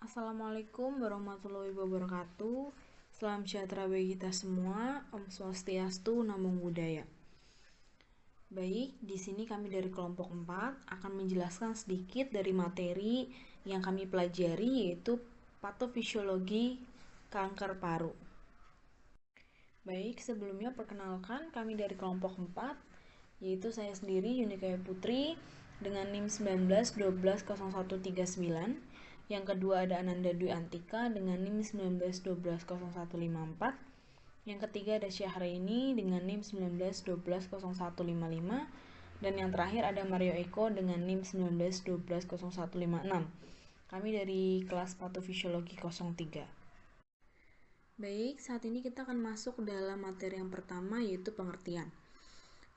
Assalamualaikum warahmatullahi wabarakatuh. Salam sejahtera bagi kita semua. Om Swastiastu, Namo Buddhaya. Baik, di sini kami dari kelompok 4 akan menjelaskan sedikit dari materi yang kami pelajari, yaitu patofisiologi kanker paru. Baik, sebelumnya perkenalkan kami dari kelompok 4, yaitu saya sendiri Yunikaya Putri dengan NIM 19120139. Yang kedua ada Ananda Dwi Antika dengan NIM 19120154. Yang ketiga ada Syahraini dengan NIM 19120155. Dan yang terakhir ada Mario Eko dengan NIM 19120156. Kami dari kelas patofisiologi 03. Baik, saat ini kita akan masuk dalam materi yang pertama, yaitu pengertian.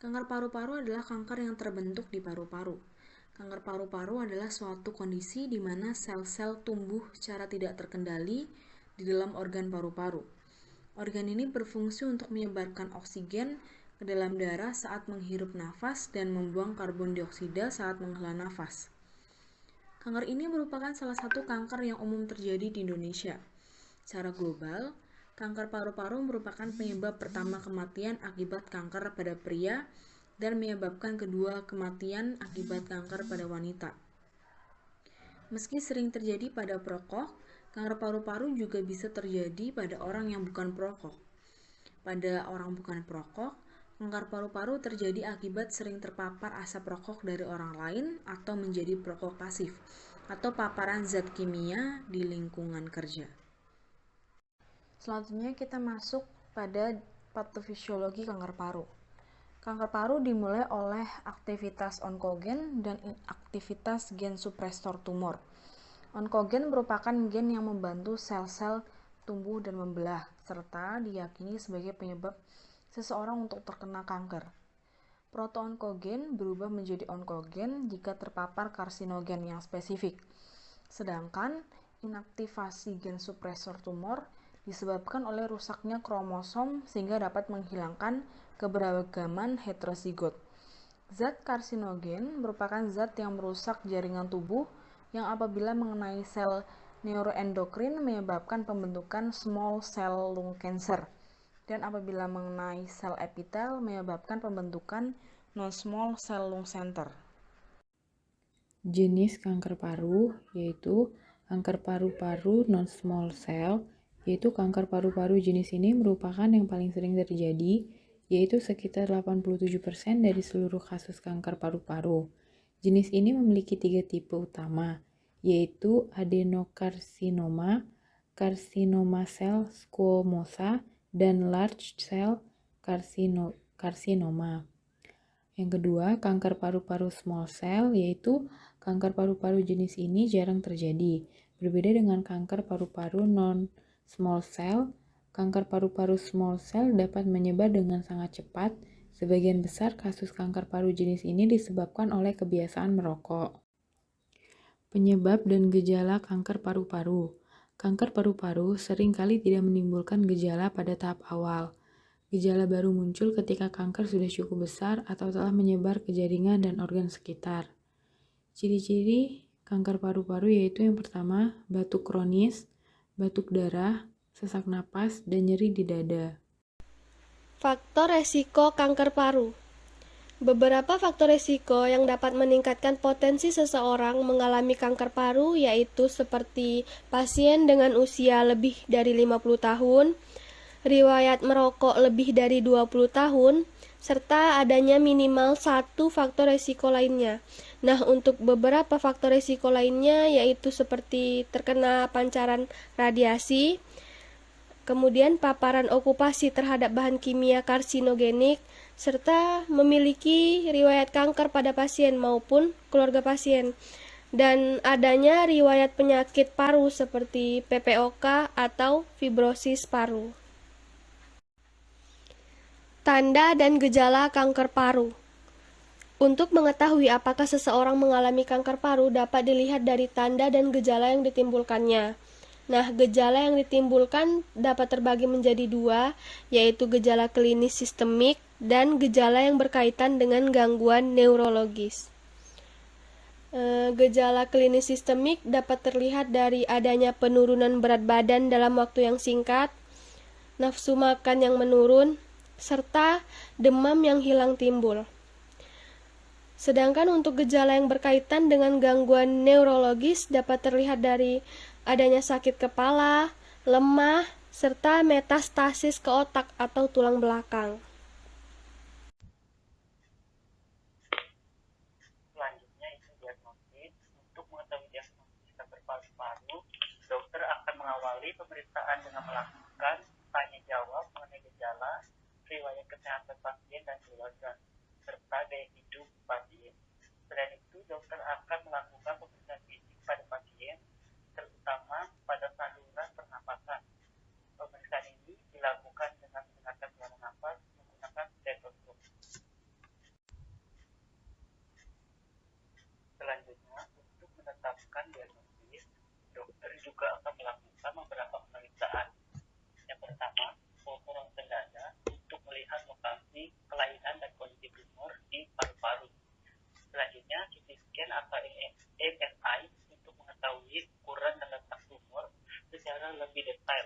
Kanker paru-paru adalah kanker yang terbentuk di paru-paru. Kanker paru-paru adalah suatu kondisi di mana sel-sel tumbuh secara tidak terkendali di dalam organ paru-paru. Organ ini berfungsi untuk menyebarkan oksigen ke dalam darah saat menghirup nafas dan membuang karbon dioksida saat menghela nafas. Kanker ini merupakan salah satu kanker yang umum terjadi di Indonesia. Secara global, kanker paru-paru merupakan penyebab pertama kematian akibat kanker pada pria dan menyebabkan kedua kematian akibat kanker pada wanita. Meski sering terjadi pada perokok, kanker paru-paru juga bisa terjadi pada orang yang bukan perokok. Pada orang bukan perokok, kanker paru-paru terjadi akibat sering terpapar asap rokok dari orang lain atau menjadi perokok pasif, atau paparan zat kimia di lingkungan kerja. Selanjutnya kita masuk pada patofisiologi kanker paru. Kanker paru dimulai oleh aktivitas onkogen dan aktivitas gen supresor tumor. Onkogen merupakan gen yang membantu sel-sel tumbuh dan membelah, serta diyakini sebagai penyebab seseorang untuk terkena kanker. Protoonkogen berubah menjadi onkogen jika terpapar karsinogen yang spesifik. Sedangkan inaktivasi gen supresor tumor disebabkan oleh rusaknya kromosom sehingga dapat menghilangkan keberagaman heterozigot. Zat karsinogen merupakan zat yang merusak jaringan tubuh yang apabila mengenai sel neuroendokrin menyebabkan pembentukan small cell lung cancer, dan apabila mengenai sel epitel menyebabkan pembentukan non-small cell lung center. Jenis kanker paru yaitu kanker paru-paru non-small cell, yaitu kanker paru-paru jenis ini merupakan yang paling sering terjadi, yaitu sekitar 87% dari seluruh kasus kanker paru-paru. Jenis ini memiliki 3 tipe utama, yaitu adenokarsinoma, karsinoma sel squamosa, dan large cell karsinoma. Yang kedua, kanker paru-paru small cell, yaitu kanker paru-paru jenis ini jarang terjadi. Berbeda dengan kanker paru-paru non-small cell, kanker paru-paru small cell dapat menyebar dengan sangat cepat. Sebagian besar kasus kanker paru jenis ini disebabkan oleh kebiasaan merokok. Penyebab dan gejala kanker paru-paru. Kanker paru-paru seringkali tidak menimbulkan gejala pada tahap awal. Gejala baru muncul ketika kanker sudah cukup besar atau telah menyebar ke jaringan dan organ sekitar. Ciri-ciri kanker paru-paru yaitu yang pertama, batuk kronis, batuk darah, sesak napas, dan nyeri di dada. Faktor resiko kanker paru. Beberapa faktor resiko yang dapat meningkatkan potensi seseorang mengalami kanker paru yaitu seperti pasien dengan usia lebih dari 50 tahun, riwayat merokok lebih dari 20 tahun, serta adanya minimal 1 faktor resiko lainnya. Nah, untuk beberapa faktor resiko lainnya yaitu seperti terkena pancaran radiasi, kemudian paparan okupasi terhadap bahan kimia karsinogenik, serta memiliki riwayat kanker pada pasien maupun keluarga pasien, dan adanya riwayat penyakit paru seperti PPOK atau fibrosis paru. Tanda dan gejala kanker paru. Untuk mengetahui apakah seseorang mengalami kanker paru dapat dilihat dari tanda dan gejala yang ditimbulkannya. Nah, gejala yang ditimbulkan dapat terbagi menjadi 2, yaitu gejala klinis sistemik dan gejala yang berkaitan dengan gangguan neurologis. Gejala klinis sistemik dapat terlihat dari adanya penurunan berat badan dalam waktu yang singkat, nafsu makan yang menurun, serta demam yang hilang timbul. Sedangkan untuk gejala yang berkaitan dengan gangguan neurologis dapat terlihat dari adanya sakit kepala, lemah, serta metastasis ke otak atau tulang belakang. Selanjutnya itu diagnosis. Untuk mengetahui diagnosis kanker paru-paru, dokter akan mengawali pemeriksaan dengan melakukan tanya jawab mengenai gejala, riwayat kesehatan pasien dan keluarga, serta gaya hidup pasien. Selain itu, dokter akan melakukan pemeriksaan fisik pada pasien, terutama pada saluran pernapasan. Pemeriksaan ini dilakukan dengan menggunakan saluran nafas menggunakan stetoskop. Selanjutnya, untuk menetapkan diagnosis, dokter juga akan melakukan beberapa pemeriksaan. Yang pertama, ultrasound dada untuk melihat lokasi kelainan dan kondisi tumor di paru-paru. Selanjutnya, CT scan atau MRI untuk mengetahui ukuran dan letak tumor secara lebih detail,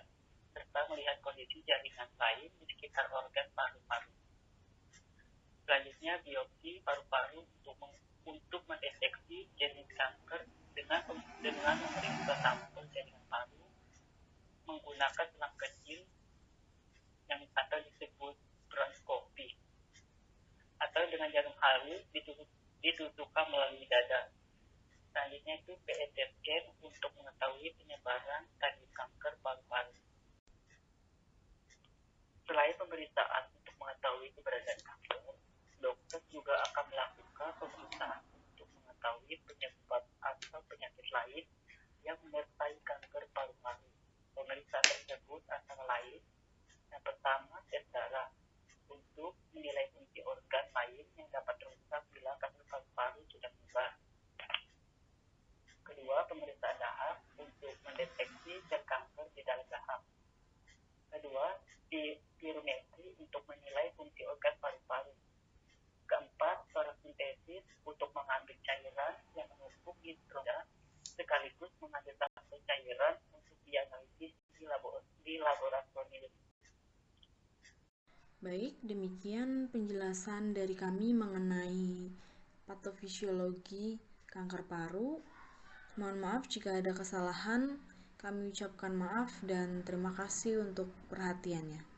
serta melihat kondisi jaringan lain di sekitar organ paru-paru. Selanjutnya, biopsi paru-paru untuk mendeteksi jenis kanker dengan memeriksa sampel jaringan paru menggunakan selang kecil yang atau disebut bronkoskopi, atau dengan jarum halus ditusukkan melalui dada. Selanjutnya itu PET scan untuk mengetahui penyebaran stadium kanker paru-paru. Selain pemeriksaan untuk mengetahui keberadaan kanker, dokter juga akan melakukan pemeriksaan untuk mengetahui penyebab atau penyakit lain yang menyertai kanker paru-paru. Pemeriksaan tersebut antara lain, yang pertama tes darah untuk menilai fungsi organ lain yang dapat rusak bila kanker paru-paru sudah menyebar. Kedua, pemeriksaan dahak untuk mendeteksi sel kanker di dalam dahak. Kedua, spirometri untuk menilai fungsi organ paru-paru. Keempat, fluorosintesis untuk mengambil cairan yang menumpuk di instrumen sekaligus mengambil sampel cairan untuk dianalisis di laboratorium. Baik, demikian penjelasan dari kami mengenai patofisiologi kanker paru. Mohon maaf jika ada kesalahan. Kami ucapkan maaf dan terima kasih untuk perhatiannya.